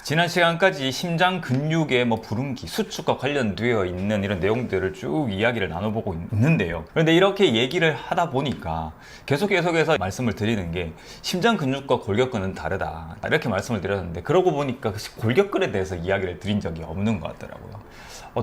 지난 시간까지 심장 근육의 부름기, 수축과 관련되어 있는 이런 내용들을 쭉 이야기를 나눠보고 있는데요. 그런데 이렇게 얘기를 하다 보니까 계속해서 말씀을 드리는 게 심장 근육과 골격근은 다르다, 이렇게 말씀을 드렸는데, 그러고 보니까 골격근에 대해서 이야기를 드린 적이 없는 것 같더라고요.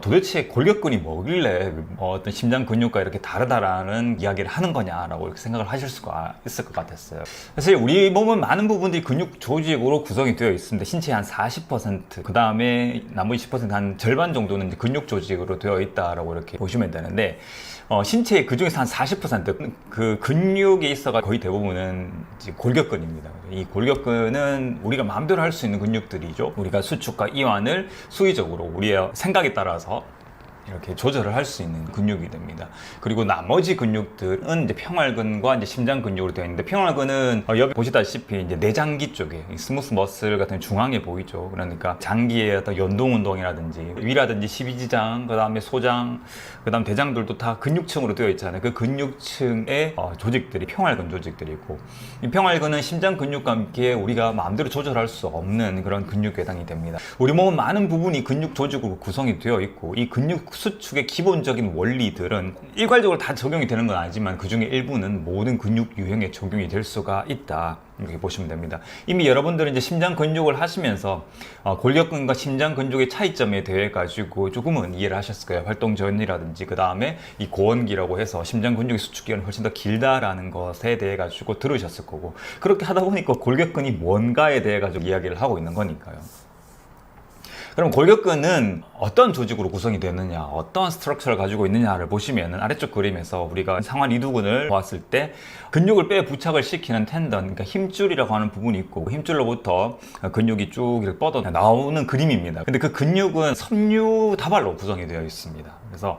도대체 골격근이 뭐길래 어떤 심장 근육과 이렇게 다르다라는 이야기를 하는 거냐라고 이렇게 생각을 하실 수가 있을 것 같았어요. 사실 우리 몸은 많은 부분들이 근육 조직으로 구성이 되어 있습니다. 신체의 한 40%, 그 다음에 나머지 10%, 한 절반 정도는 근육 조직으로 되어 있다라고 이렇게 보시면 되는데, 신체의 그 중에서 한 40% 그 근육에 있어가 거의 대부분은 이제 골격근입니다. 이 골격근은 우리가 마음대로 할 수 있는 근육들이죠. 우리가 수축과 이완을 수의적으로 우리의 생각에 따라서 이렇게 조절을 할 수 있는 근육이 됩니다. 그리고 나머지 근육들은 이제 평활근과 이제 심장 근육으로 되어 있는데, 평활근은 여기 보시다시피 이제 내장기 쪽에 스무스 머슬 같은 중앙에 보이죠. 그러니까 장기의 어떤 연동 운동이라든지 위라든지 십이지장, 그 다음에 소장, 그 다음 대장들도 다 근육층으로 되어 있잖아요. 그 근육층의 조직들이 평활근 조직들이고, 이 평활근은 심장 근육과 함께 우리가 마음대로 조절할 수 없는 그런 근육에 해당이 됩니다. 우리 몸은 많은 부분이 근육 조직으로 구성이 되어 있고, 이 근육 수축의 기본적인 원리들은 일괄적으로 다 적용이 되는 건 아니지만 그 중에 일부는 모든 근육 유형에 적용이 될 수가 있다, 이렇게 보시면 됩니다. 이미 여러분들은 이제 심장 근육을 하시면서 골격근과 심장 근육의 차이점에 대해 가지고 조금은 이해를 하셨을 거예요. 활동 전이라든지 그 다음에 이 고원기라고 해서 심장 근육의 수축 기간이 훨씬 더 길다라는 것에 대해 가지고 들으셨을 거고, 그렇게 하다 보니까 골격근이 뭔가에 대해 가지고 이야기를 하고 있는 거니까요. 그럼 골격근은 어떤 조직으로 구성이 되느냐, 어떤 스트럭처를 가지고 있느냐를 보시면 아래쪽 그림에서 우리가 상완 이두근을 보았을 때 근육을 뼈에 부착을 시키는 텐던, 그러니까 힘줄이라고 하는 부분이 있고, 힘줄로부터 근육이 쭉 이렇게 뻗어 나오는 그림입니다. 근데 그 근육은 섬유 다발로 구성이 되어 있습니다. 그래서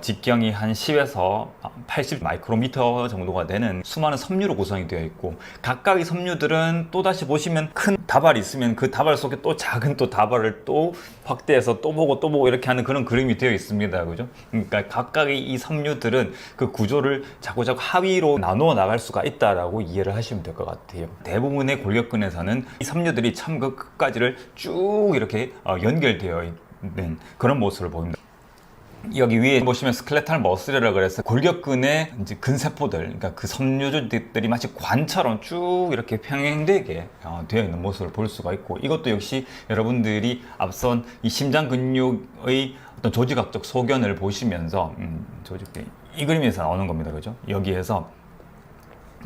직경이 한 10에서 80 마이크로미터 정도가 되는 수많은 섬유로 구성이 되어 있고, 각각의 섬유들은 또다시 보시면 큰 다발이 있으면 그 다발 속에 또 작은 또 다발을 또 확대해서 또 보고 이렇게 하는 그런 그림이 되어 있습니다. 그죠? 그러니까 각각의 이 섬유들은 그 구조를 자꾸자꾸 하위로 나누어 나갈 수가 있다라고 이해를 하시면 될 것 같아요. 대부분의 골격근에서는 이 섬유들이 처음부터 끝까지를 쭉 이렇게 연결되어 있는 그런 모습을 보입니다. 여기 위에 보시면 스켈레탈 머슬이라고 그래서 골격근의 이제 근세포들, 그러니까 그 섬유들이 마치 관처럼 쭉 이렇게 평행되게 되어 있는 모습을 볼 수가 있고, 이것도 역시 여러분들이 앞선 이 심장 근육의 어떤 조직학적 소견을 보시면서 이 그림에서 나오는 겁니다. 그죠? 여기에서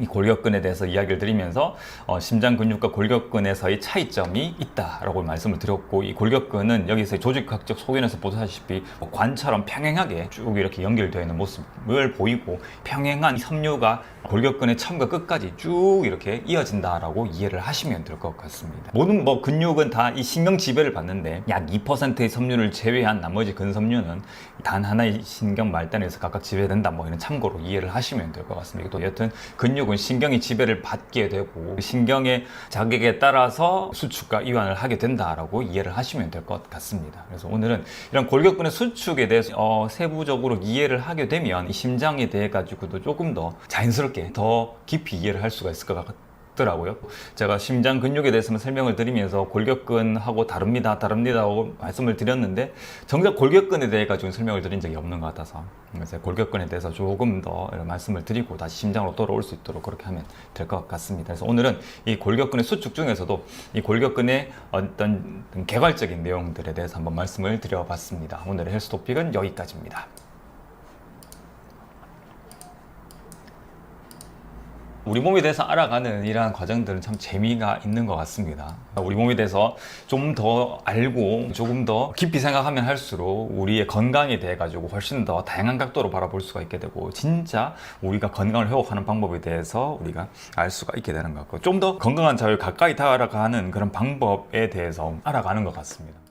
이 골격근에 대해서 이야기를 드리면서 심장 근육과 골격근에서의 차이점이 있다라고 말씀을 드렸고, 이 골격근은 여기서 조직학적 소견에서 보다시피 관처럼 평행하게 쭉 이렇게 연결되어 있는 모습을 보이고, 평행한 섬유가 골격근의 처음과 끝까지 쭉 이렇게 이어진다라고 이해를 하시면 될 것 같습니다. 모든 근육은 다 이 신경 지배를 받는데, 약 2%의 섬유를 제외한 나머지 근섬유는 단 하나의 신경 말단에서 각각 지배된다, 이런 참고로 이해를 하시면 될 것 같습니다. 또 여튼 근육은 신경이 지배를 받게 되고 신경의 자극에 따라서 수축과 이완을 하게 된다라고 이해를 하시면 될 것 같습니다. 그래서 오늘은 이런 골격근의 수축에 대해서 세부적으로 이해를 하게 되면 이 심장에 대해 가지고도 조금 더 자연스럽게 더 깊이 이해를 할 수가 있을 것 같더라고요. 제가 심장 근육에 대해서는 설명을 드리면서 골격근하고 다릅니다라고 말씀을 드렸는데, 정작 골격근에 대해 가지고 설명을 드린 적이 없는 것 같아서, 그래서 골격근에 대해서 조금 더 이런 말씀을 드리고 다시 심장으로 돌아올 수 있도록 그렇게 하면 될 것 같습니다. 그래서 오늘은 이 골격근의 수축 중에서도 이 골격근의 어떤 개괄적인 내용들에 대해서 한번 말씀을 드려봤습니다. 오늘의 헬스 토픽은 여기까지입니다. 우리 몸에 대해서 알아가는 이러한 과정들은 참 재미가 있는 것 같습니다. 우리 몸에 대해서 좀 더 알고 조금 더 깊이 생각하면 할수록 우리의 건강에 대해 가지고 훨씬 더 다양한 각도로 바라볼 수가 있게 되고, 진짜 우리가 건강을 회복하는 방법에 대해서 우리가 알 수가 있게 되는 것 같고, 좀 더 건강한 자유 가까이 다가가는 그런 방법에 대해서 알아가는 것 같습니다.